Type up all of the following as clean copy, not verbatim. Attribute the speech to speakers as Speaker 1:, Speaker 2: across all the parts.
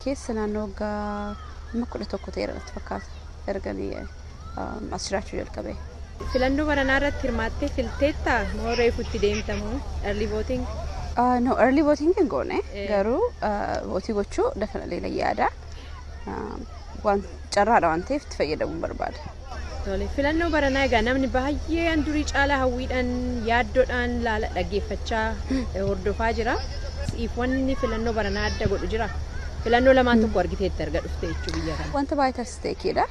Speaker 1: keessa naannoo waggaa 11 ta'eera fakkaata erganii asirraachuu jalqabe.
Speaker 2: Filannoo baranaa irratti hirmaattee filteetta moo reefutti deemtamu early voting?
Speaker 1: No, early voting hin goone garuu votii gochuu definitely la yaada. Waan carraadha waan ta'eef itti fayyadamuun barbaada.
Speaker 2: Tole filannoo baranaa egaa namni baay'een durii caalaa hawwiidhaan yaaddoodhaan laala dhaggeeffachaa hordofaa jira. Siif wanni filannoo baranaa adda godhu jira. Filannoo lamaan tokko argiteetti arga dhufte jechuu biyya kana.
Speaker 1: Wanta baay'ee tasiteekiidha.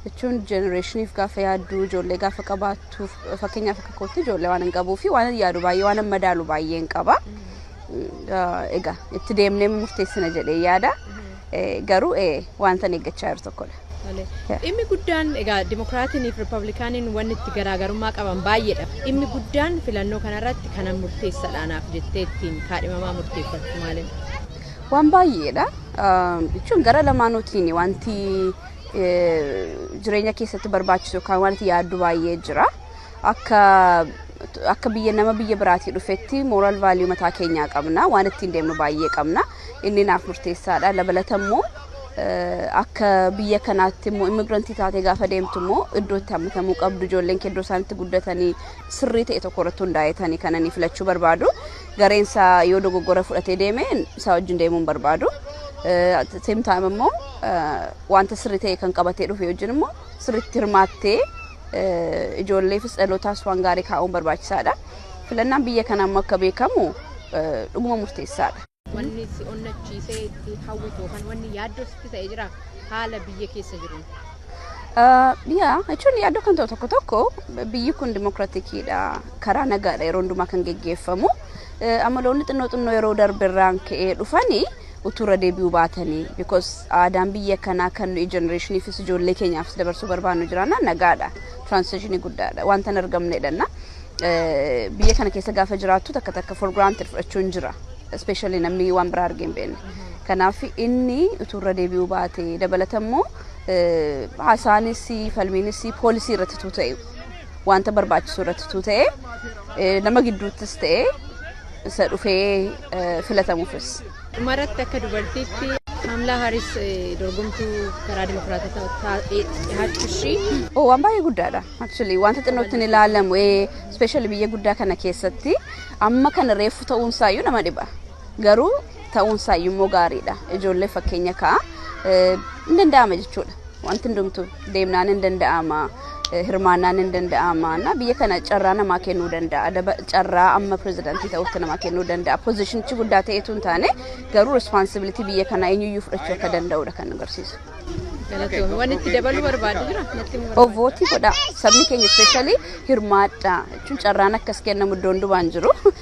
Speaker 1: Jechuun generationiif gaafa yaaddu ijoollee gaafa qabaattuuf fakkeenyaaf akka kootti ijoollee waan hin qabuu fi waan yaadu baay'ee waan madaalu baay'ee hin qaba. Egaa itti deemnee murteessina jedhee yaada. Garuu wanta eeggachaa jiru tokkodha.
Speaker 2: Dhimmi guddaan egaa Dimokiraatiniif Ripablikaaniin wanni itti garaagarummaa qaban baay'eedha. Dhimmi guddaan filannoo kanarratti kana murteessaadhaanaaf jettee ittiin kaadhimamaa murteeffattu maali?
Speaker 1: Waan baay'eedha. Jechuun gara lamaanuutiin wanti jireenya keessatti barbaachisu yookaan wanti yaaddu baay'ee jira. Akka biyya nama biyya biraatii dhufetti moral value mataa keenyaa qabna. Waan ittiin deemnu baay'ee qabna. Inni naaf murteessaadha. Dabalatammoo akka biyya kanaatti immoo immigrantii taatee gaafa deemtu immoo iddoo itti hammatamuu qabdu ijoolleen kee iddoo isaanitti guddatanii sirrii ta'e tokko irratti hundaa'etanii kananii filachuu barbaadu. Gareen isaa yoo dogoggora fudhatee deeme isaa wajjin deemuun barbaadu. Same time immoo wanta sirrii ta'e kan qabatee dhufe wajjin immoo sirriitti hirmaattee ijoolleefis dhalootaas waan gaarii kaa'uun barbaachisaadha. Filannaan biyya kanaa immoo akka beekamu dhuguma murteessaadha.
Speaker 2: Wanni si onnachiisee itti hawwitu kan wanni yaaddoo sitti ta'e jira haala biyya keessa jiruun.
Speaker 1: Jechuun yaaddoo kan ta'u tokko tokko biyyi kun dimokiraatikiidha karaa nagaadha yeroo hundumaa kan geggeeffamu. Amaloonni xinnoo yeroo darbirraan ka'ee dhufanii utuura deebi'uu baatanii because aadaan biyya kanaa kan nuyi generationiifis ijoollee keenyaafis dabarsuu barbaannu jiraanna nagaadha. Transitionii guddaadha wanta hin argamnedha. Biyya kana keessa gaafa jiraattu takka for granted fudhachuun jira. Especially namni waan biraa argee hin beekne. Kanaaf inni utuura deebi'uu baatee dabalatammoo haasaanis falmiinis poolisii irratti ta'e wanta barbaachisu irratti ta'e nama gidduuttis ta'e isa dhufee filatamuufis.
Speaker 2: Dhumarratti akka dubartiitti Kamala Harris dorgomtuu karaa Dimokiraatotaa dhiyaachuu
Speaker 1: waan baay'ee guddaadha. Actually wanta xinnootti ni ilaalamu especially biyya guddaa kana keessatti amma kana reefu ta'uunsaayyuu nama dhiba. Garuu ta'uunsaayyuu immoo gaariidha. Ijoollee fakkeenya ka'a hin danda'ama jechuudha. Wanti hundumtu deemnaan hin danda'ama. Hirmaannaan hin danda'ama. Biyya kana carraa namaa kennuu danda'a. Carraa amma pirezidaantii ta'uutti namaa kennuu danda'a. Pozishinichi guddaa ta'etu hin taane garuu responsibility biyya kanaa eenyuyyuu fudhachuu akka danda'udha kan agarsiisu.
Speaker 2: Galatoomii waan itti dabaluu barbaadu jira?
Speaker 1: Votii godha. Sabni keenya especially hirmaadha. Jechuun carraan akkas kennamu iddoo hundumaan jiru.